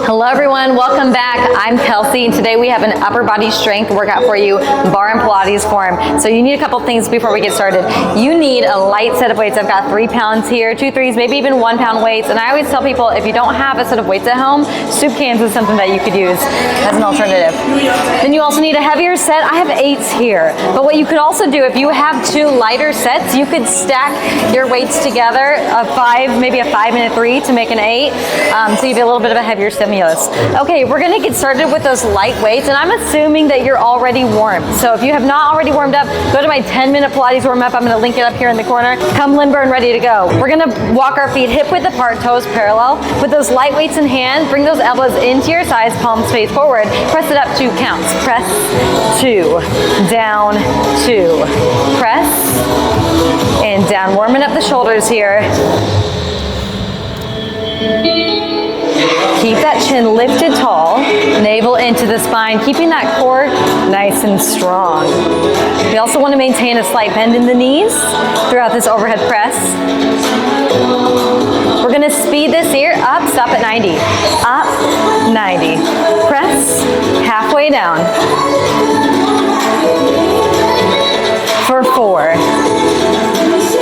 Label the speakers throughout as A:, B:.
A: Hello everyone, welcome back. I'm Kelsie and today we have an upper body strength workout for you, bar and Pilates form. So you need a couple things before we get started. You need a light set of weights. I've got 3 pounds here, 2 3s, maybe even 1 pound weights. And I always tell people if you don't have a set of weights at home, soup cans is something that you could use as an alternative. Then you also need a heavier set. I have 8s here. But what you could also do if you have 2 lighter sets, you could stack your weights together, maybe a 5 and a 3 to make an 8. So you have a little bit of a heavier stimulus. Okay, we're gonna get started with those light weights, and I'm assuming that you're already warm. So if you have not already warmed up, go to my 10-minute Pilates warm up. I'm gonna link it up here in the corner. Come limber and ready to go. We're gonna walk our feet hip width apart, toes parallel. With those light weights in hand, bring those elbows into your sides, palms face forward. Press it up 2 counts. Press, 2, down, 2. Press, and down. Warming up the shoulders here. Keep that chin lifted tall, navel into the spine, keeping that core nice and strong. We also want to maintain a slight bend in the knees throughout this overhead press. We're going to speed this here up, stop at 90. Up, 90. Press, halfway down. For 4,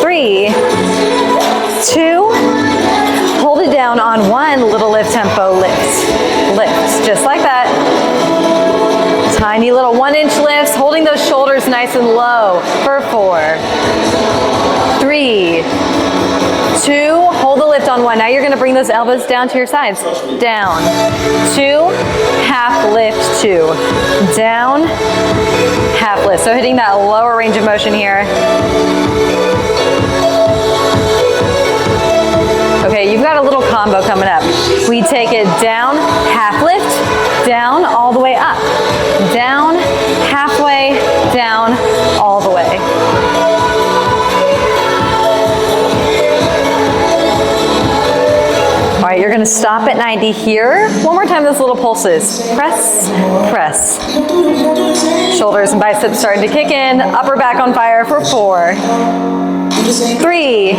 A: 3, 2, hold it down on 1, little lift tempo, lift, lift, just like that. Tiny little 1-inch lifts, holding those shoulders nice and low for 4, 3, 2, hold the lift on 1. Now you're gonna bring those elbows down to your sides. Down, 2, half lift, 2, down, half lift. So hitting that lower range of motion here. Okay, you've got a little combo coming up. We take it down, half lift, down, all the way up. Down, halfway, down, all the way. All right, you're gonna stop at 90 here. One more time, those little pulses. Press, press. Shoulders and biceps starting to kick in. Upper back on fire for 4, 3,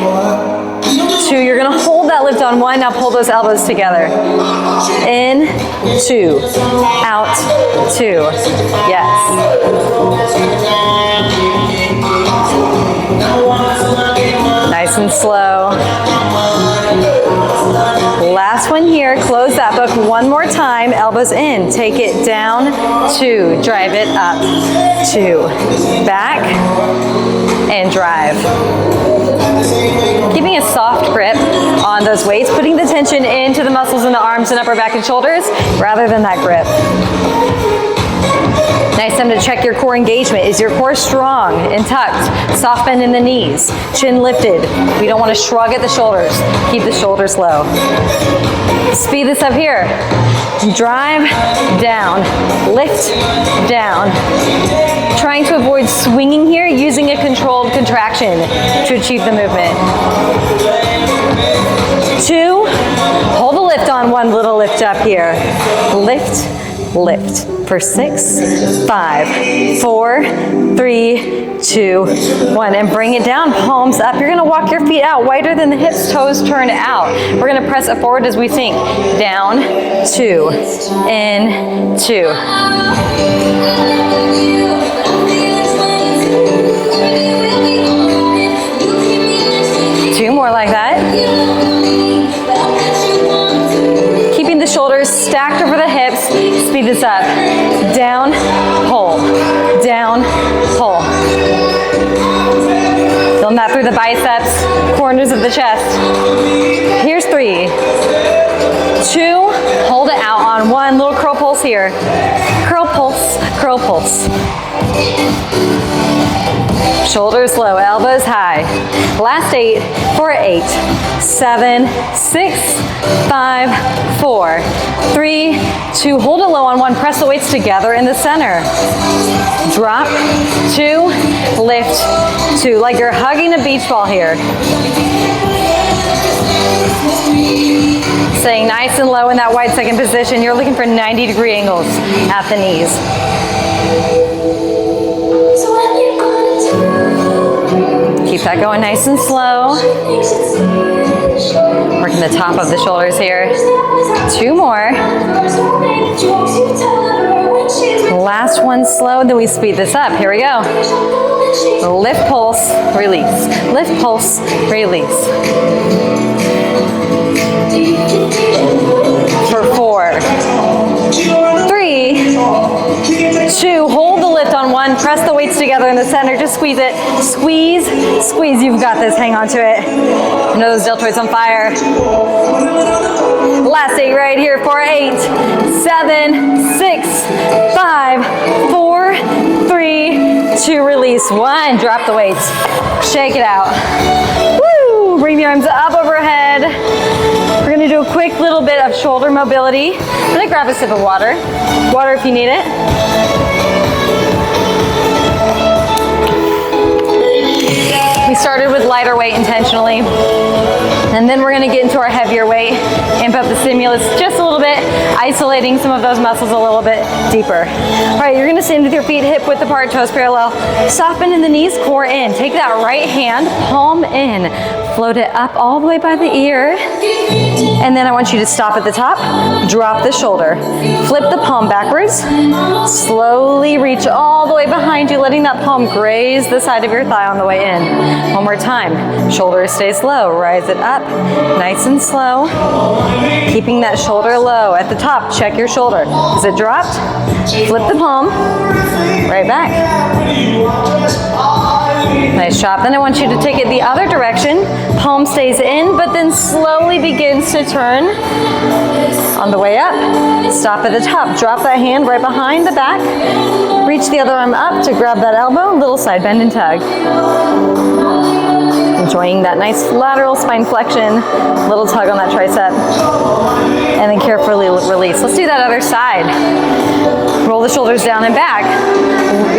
A: 2, you're gonna hold that lift on 1, now pull those elbows together. In, 2, out, 2, yes. Nice and slow. Last one here, close that book one more time, elbows in, take it down, 2, drive it up, 2, back, and drive. Keeping a soft grip on those weights, putting the tension into the muscles in the arms and upper back and shoulders rather than that grip. Nice time to check your core engagement. Is your core strong and tucked? Soft bend in the knees, chin lifted. We don't want to shrug at the shoulders. Keep the shoulders low. Speed this up here. Drive, down, lift, down. Trying to avoid swinging here, using a controlled contraction to achieve the movement. 2, hold the lift on 1, little lift up here. Lift, lift for 6, 5, 4, 3, 2, 1, and bring it down, palms up. You're gonna walk your feet out wider than the hips, toes turn out. We're gonna press it forward as we sink. Down, 2, in, 2. Two more like that. Keeping the shoulders stacked over the hips. Speed this up. Down, pull. Down, pull. Feeling that through the biceps, corners of the chest. Here's 3, 2, hold it out on 1. Little curl pulse here. Curl pulse, curl pulse. Shoulders low, elbows high. Last 8 for 8, 7, 6, 5, 4, 3, 2. Hold it low on 1. Press the weights together in the center. Drop, 2, lift, 2. Like you're hugging a beach ball here. Staying nice and low in that wide second position. You're looking for 90-degree angles at the knees. Keep that going nice and slow. Working the top of the shoulders here. 2 more. Last one slow, then we speed this up. Here we go. Lift, pulse, release. Lift, pulse, release. For 4, 3, 2, hold the lift on 1, press the weights together in the center, just squeeze it. Squeeze, squeeze, you've got this, hang on to it. I know those deltoids on fire. Last 8 right here for 8, 7, 6, 5, 4, 3, 2, release. 1, drop the weights. Shake it out. Woo! Bring the arms up overhead. We're gonna do a quick little bit of shoulder mobility. I'm gonna grab a sip of water. Water if you need it. We started with lighter weight intentionally, and then we're gonna get into our heavier weight, amp up the stimulus just a little bit, isolating some of those muscles a little bit deeper. All right, you're gonna stand with your feet hip width apart, toes parallel. Soften in the knees, core in. Take that right hand, palm in. Float it up all the way by the ear. And then I want you to stop at the top, drop the shoulder. Flip the palm backwards. Slowly reach all the way behind you, letting that palm graze the side of your thigh on the way in. One more time. Shoulder stays low. Rise it up, nice and slow. Keeping that shoulder low. At the top, check your shoulder. Is it dropped? Flip the palm, right back. Nice job. Then I want you to take it the other direction. Palm stays in, but then slowly begins to turn on the way up. Stop at the top. Drop that hand right behind the back. Reach the other arm up to grab that elbow. Little side bend and tug. Enjoying that nice lateral spine flexion. Little tug on that tricep. And then carefully release. Let's do that other side. Roll the shoulders down and back.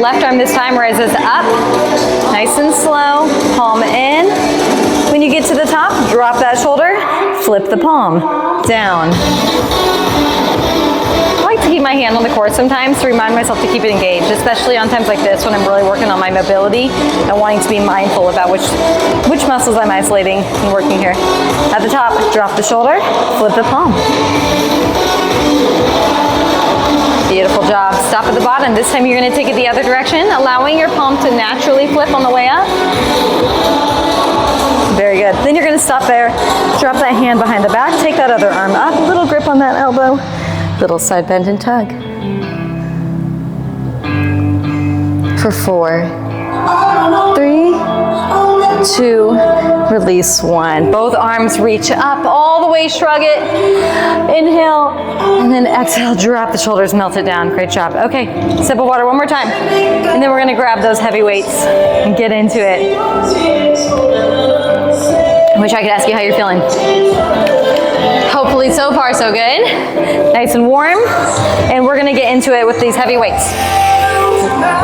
A: Left arm this time rises up. Nice and slow. Palm in. When you get to the top, drop that shoulder. Flip the palm down. I like to keep my hand on the core sometimes to remind myself to keep it engaged, especially on times like this when I'm really working on my mobility and wanting to be mindful about which muscles I'm isolating and working here. At the top, drop the shoulder, flip the palm. Beautiful job. Stop at the bottom. This time you're going to take it the other direction, allowing your palm to naturally flip on the way up. Very good. Then you're going to stop there, drop that hand behind the back, take that other arm up, a little grip on that elbow, little side bend and tug. For 4, 3, 2, release 1. Both arms reach up all the way, shrug it. Inhale, and then exhale, drop the shoulders, melt it down. Great job. Okay, sip of water one more time. And then we're gonna grab those heavy weights and get into it. I wish I could ask you how you're feeling. Hopefully so far so good. Nice and warm. And we're gonna get into it with these heavy weights.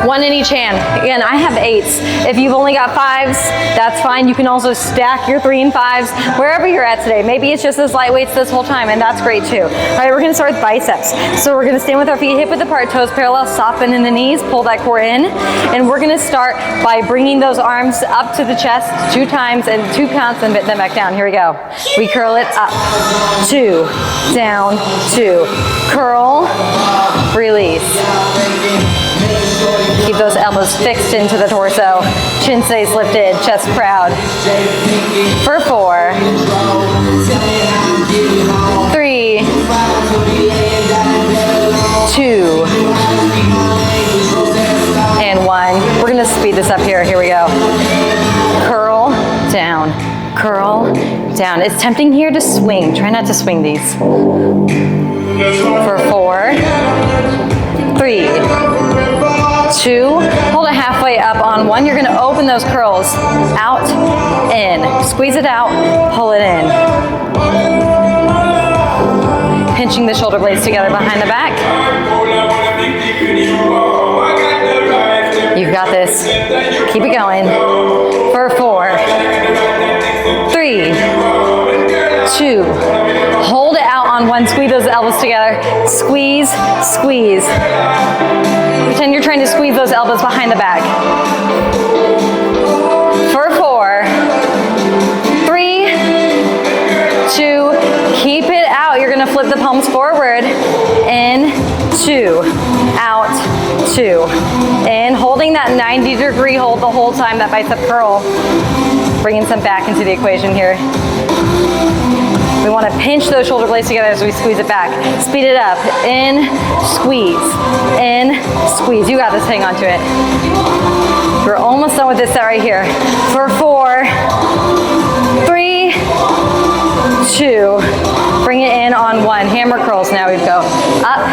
A: 1 in each hand. Again, I have 8s. If you've only got 5s, that's fine. You can also stack your 3 and 5s wherever you're at today. Maybe it's just those light weights this whole time, and that's great too. All right, we're gonna start with biceps. So we're gonna stand with our feet hip width apart, toes parallel, soften in the knees, pull that core in. And we're gonna start by bringing those arms up to the chest 2 times and 2 counts and then back down. Here we go. We curl it up, 2, down, 2. Curl, release. Keep those elbows fixed into the torso. Chin stays lifted, chest proud. For 4, 3, 2, and 1. We're gonna speed this up here. Here we go. Curl, down, curl, down. It's tempting here to swing. Try not to swing these. For 4, 3, 2, hold it halfway up on 1. You're gonna open those curls out, in. Squeeze it out, pull it in. Pinching the shoulder blades together behind the back. You've got this. Keep it going. For 4, 3, 2, hold it out on 1. Squeeze those elbows together. Squeeze, squeeze. Pretend you're trying to squeeze those elbows behind the back. For 4, 3, 2, keep it out. You're gonna flip the palms forward, in, 2, out, 2. In, holding that 90-degree hold the whole time, that bicep curl. Bringing some back into the equation here. We want to pinch those shoulder blades together as we squeeze it back. Speed it up. In, squeeze. In, squeeze. You got this, hang on to it. We're almost done with this set right here. For 4, 3, 2. Bring it in on 1. Hammer curls now. We go up,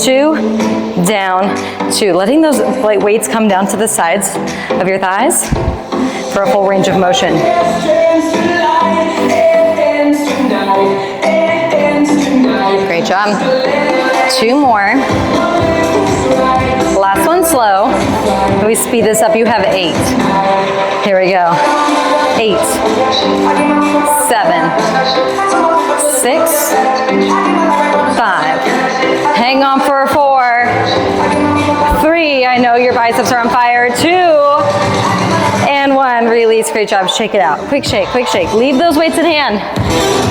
A: 2, down, 2. Letting those weights come down to the sides of your thighs for a full range of motion. Great job. 2 more. Last one slow. We speed this up. You have 8. Here we go. 8, 7, 6, 5. Hang on for 4, 3. I know your biceps are on fire. 2, and 1. Release. Great job. Shake it out. Quick shake, quick shake. Leave those weights in hand.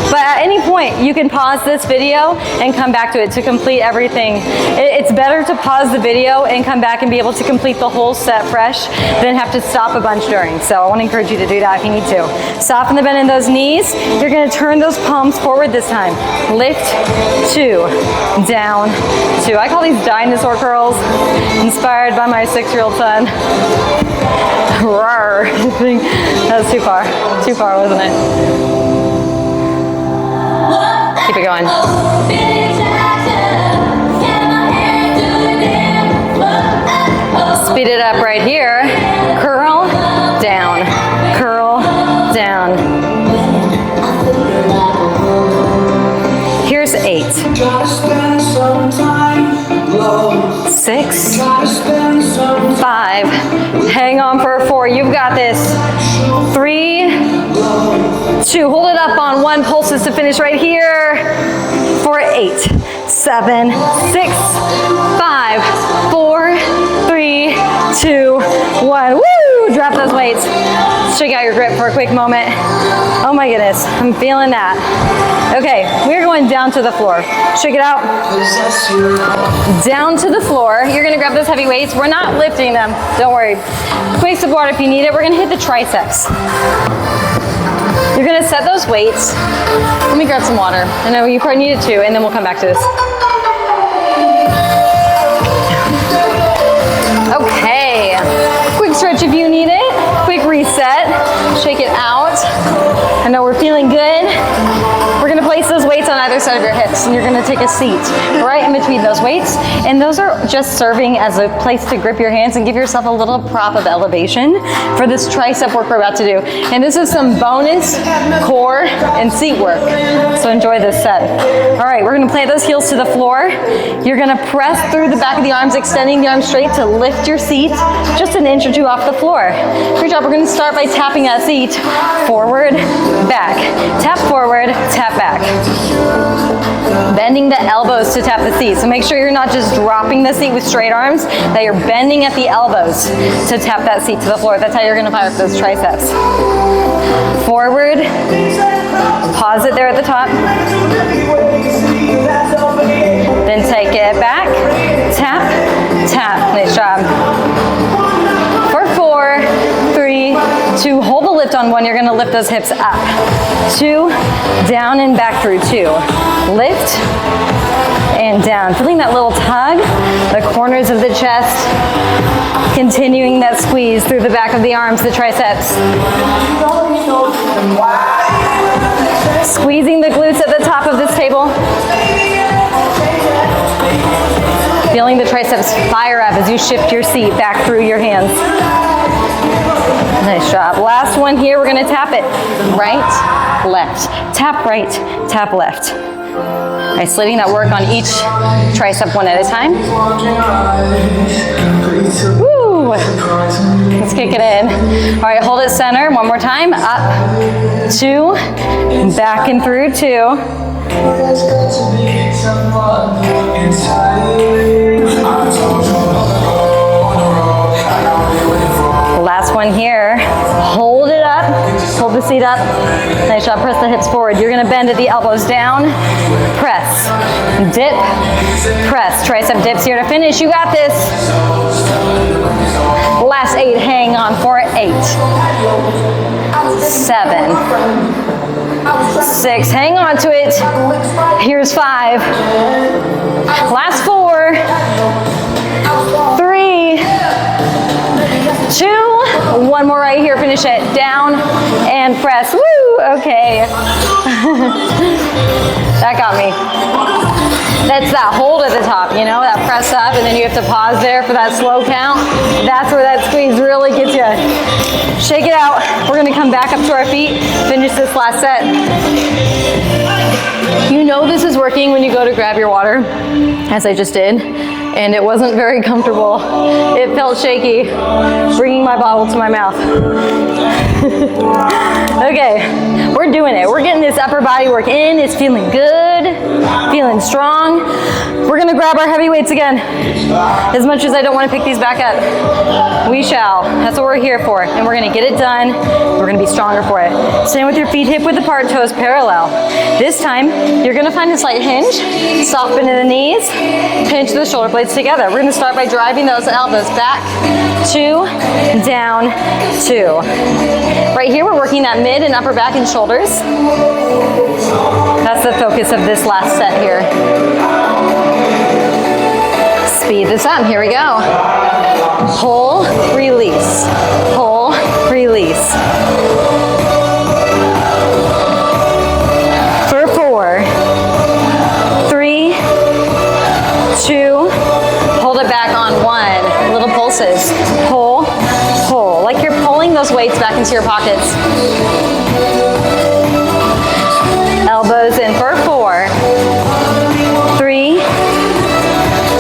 A: But at any point, you can pause this video and come back to it to complete everything. It's better to pause the video and come back and be able to complete the whole set fresh than have to stop a bunch during. So I want to encourage you to do that if you need to. Soften the bend in those knees. You're going to turn those palms forward this time. Lift, 2, down, 2. I call these dinosaur curls, inspired by my 6-year-old son. Roar. That was too far, wasn't it? Keep it going. Speed it up right here. Curl, down, curl, down. Here's 8. 6, 5. Hang on for 4. You've got this. 3, 2. Hold it up on 1. Pulses to finish right here. For 8, 7, 6, 5, 4, 3, 2, 1. Woo! Drop those weights. Shake out your grip for a quick moment. Oh my goodness, I'm feeling that. Okay, we're going down to the floor. Shake it out. Down to the floor. You're gonna grab those heavy weights. We're not lifting them, don't worry. Quick sip of water if you need it. We're gonna hit the triceps. You're gonna set those weights. Let me grab some water. I know you probably need it too, and then we'll come back to this. Okay, quick stretch if you need it. Quick reset, shake it out. I know we're feeling good. We're gonna place those weights on either side of your hips, and you're gonna take a seat right in between those weights. And those are just serving as a place to grip your hands and give yourself a little prop of elevation for this tricep work we're about to do. And this is some bonus core and seat work. So enjoy this set. All right, we're gonna plant those heels to the floor. You're gonna press through the back of the arms, extending the arms straight to lift your seat just an inch or 2 off the floor. Great job. We're gonna start by tapping that seat forward, back. Tap forward, tap back. Bending the elbows to tap the seat. So make sure you're not just dropping the seat with straight arms, that you're bending at the elbows to tap that seat to the floor. That's how you're gonna fire up those triceps. Forward, pause it there at the top. Then take it back, tap, tap. Nice job. For 4, 3, 2, hold the lift on 1. You're gonna lift those hips up. 2, down and back through 2. Lift and down. Feeling that little tug, the corners of the chest, continuing that squeeze through the back of the arms, the triceps. Squeezing the glutes at the top of this table. Feeling the triceps fire up as you shift your seat back through your hands. Nice job. Last one here, we're gonna tap it. Right, left. Tap right, tap left. Isolating that work on each tricep one at a time. Woo! Let's kick it in. All right, hold it center. One more time. Up, 2, back and through 2. Last one here. Hold it up. Hold the seat up. Nice job, press the hips forward. You're gonna bend at the elbows down, press, dip, press. Tricep dips here to finish, you got this. Last 8, hang on for it. 8, 7, 6, hang on to it. Here's 5. Last 4, 3, 2, 1 more right here, finish it. Down and press. Woo! Okay. That got me. That's that hold at the top, you know, that press up, and then you have to pause there for that slow count. That's where that squeeze really gets you. Shake it out. We're gonna come back up to our feet, finish this last set. You know this is working when you go to grab your water, as I just did, and it wasn't very comfortable. It felt shaky, bringing my bottle to my mouth. Okay, we're doing it. We're getting this upper body work in. It's feeling good, feeling strong. We're gonna grab our heavy weights again. As much as I don't wanna pick these back up, we shall. That's what we're here for, and we're gonna get it done. We're gonna be stronger for it. Stand with your feet hip width apart, toes parallel. This time, you're gonna find a slight hinge, soft bend in the knees, pinch the shoulder blades together. We're gonna start by driving those elbows back, 2, down, 2. Right here, we're working that mid and upper back and shoulders. That's the focus of this last set here. Speed this up, here we go. Pull, release, pull, release. For 4, 3, 2, hold it back on 1. Little pulses. Pull, pull. Like you're pulling those weights back into your pockets. Elbows in for 4, 3,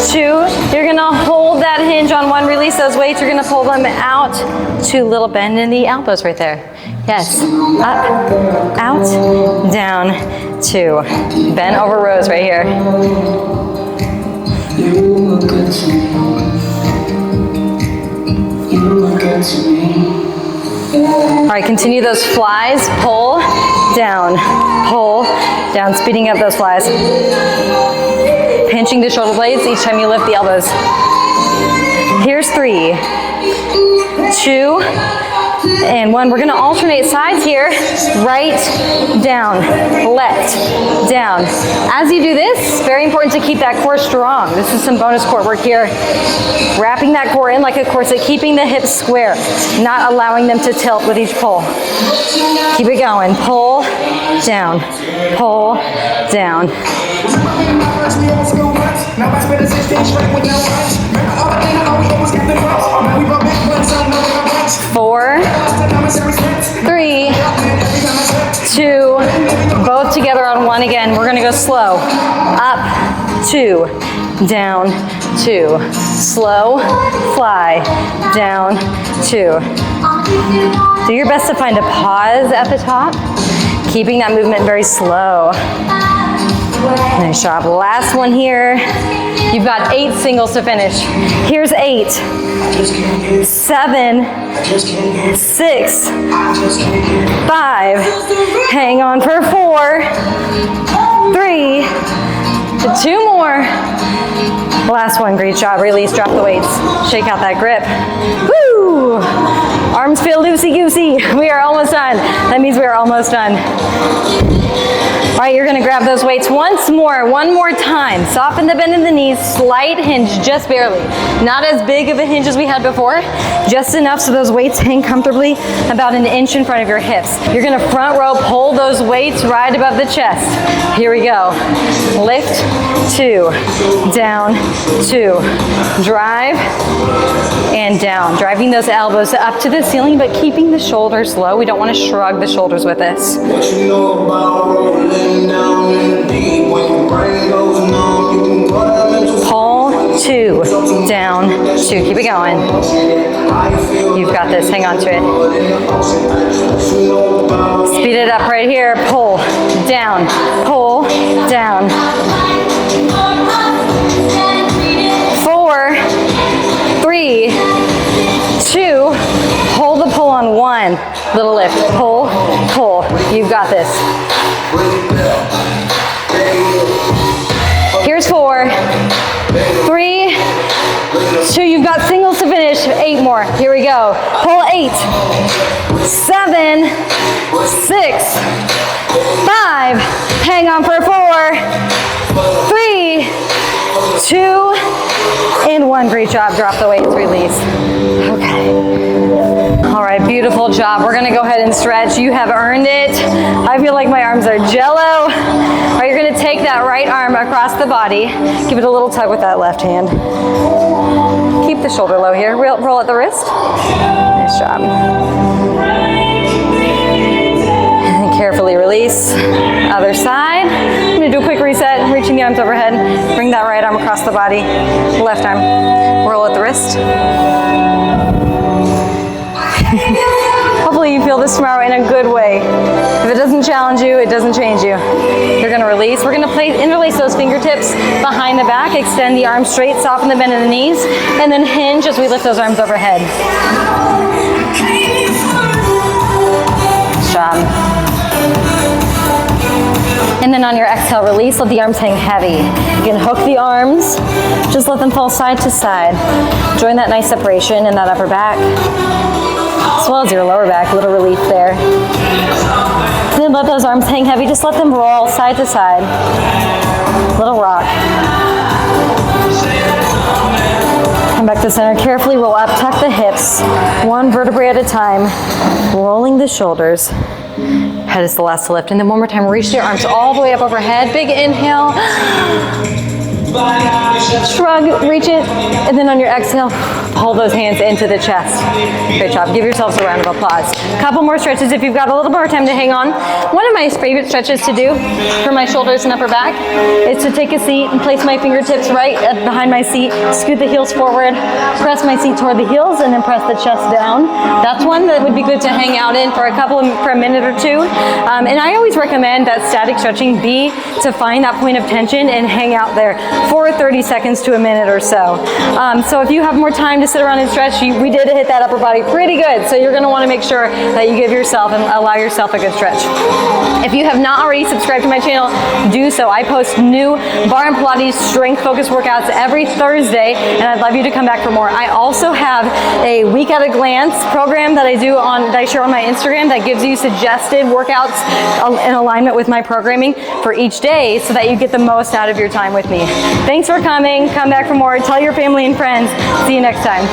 A: 2. You're gonna hold that hinge on 1, release those weights. You're gonna pull them out. 2, little bend in the elbows right there. Yes, up, out, down, 2. Bend over rows right here.
B: You look good to me. You look good to me.
A: All right, continue those flies. Pull, down, speeding up those flies. Pinching the shoulder blades each time you lift the elbows. Here's 3, 2, and 1. We're gonna alternate sides here. Right, down, left, down. As you do this, very important to keep that core strong. This is some bonus core work here. Wrapping that core in like a corset, keeping the hips square, not allowing them to tilt with each pull. Keep it going. Pull, down, pull, down. 4, 3, 2, both together on 1 again. We're gonna go slow. Up, 2, down, 2. Slow, fly, down, 2. Do your best to find a pause at the top, keeping that movement very slow. Nice job. Last one here. You've got 8 singles to finish. Here's 8, 7, 6, 5. Hang on for 4, 3, 2 more. Last one. Great job. Release. Drop the weights. Shake out that grip. Woo! Arms feel loosey-goosey. We are almost done. That means we are almost done. All right, you're gonna grab those weights once more, one more time. Soften the bend in the knees, slight hinge, just barely. Not as big of a hinge as we had before, just enough so those weights hang comfortably about an inch in front of your hips. You're gonna front row, pull those weights right above the chest. Here we go. Lift, 2, down, 2. Drive, and down. Driving those elbows up to the ceiling, but keeping the shoulders low. We don't wanna shrug the shoulders with this.
B: What you know about rolling down in the deep when your brain goes numb, you can go down into
A: Pull, 2, down, 2. Keep it going. You've got this. Hang on to it. Speed it up right here. Pull, down, down. 4, 3, 2. Hold the pull on 1. Little lift. Pull, pull. You've got this. Here's 4, 3, 2, you've got singles to finish, 8 more. Here we go. Pull 8, 7, 6, 5, hang on for 4, 3, 2, and 1. Great job. Drop the weights, release. Okay. All right, beautiful job. We're gonna go ahead and stretch. You have earned it. I feel like my arms are jello. All right, you're gonna take that right arm across the body. Give it a little tug with that left hand. Keep the shoulder low here. Roll at the wrist. Nice job. And carefully release. Other side. I'm gonna do a quick reset, reaching the arms overhead. Bring that right arm across the body. Left arm. Roll at the wrist. Hopefully you feel this tomorrow in a good way. If it doesn't challenge you, it doesn't change you. You're gonna release. We're gonna interlace those fingertips behind the back, extend the arms straight, soften the bend in the knees, and then hinge as we lift those arms overhead. Good job. And then on your exhale, release, let the arms hang heavy. You can hook the arms, just let them fall side to side. Join that nice separation in that upper back, as well as your lower back, a little relief there. And then let those arms hang heavy, just let them roll side to side. Little rock. Come back to center, carefully roll up, tuck the hips, 1 vertebrae at a time, rolling the shoulders. Head is the last to lift. And then one more time, reach your arms all the way up overhead. Big inhale. Shrug, reach it. And then on your exhale, pull those hands into the chest. Great job. Give yourselves a round of applause. Couple more stretches if you've got a little more time to hang on. One of my favorite stretches to do for my shoulders and upper back is to take a seat and place my fingertips right behind my seat, scoot the heels forward, press my seat toward the heels, and then press the chest down. That's one that would be good to hang out in for a minute or two. And I always recommend that static stretching be to find that point of tension and hang out there for 30 seconds to a minute or so. So if you have more time to sit around and stretch, we did hit that upper body pretty good. So you're gonna wanna make sure that you give yourself and allow yourself a good stretch. If you have not already subscribed to my channel, do so. I post new bar and Pilates strength focused workouts every Thursday, and I'd love you to come back for more. I also have a week at a glance program that I share on my Instagram that gives you suggested workouts in alignment with my programming for each day so that you get the most out of your time with me. Thanks for coming. Come back for more. Tell your family and friends. See you next time.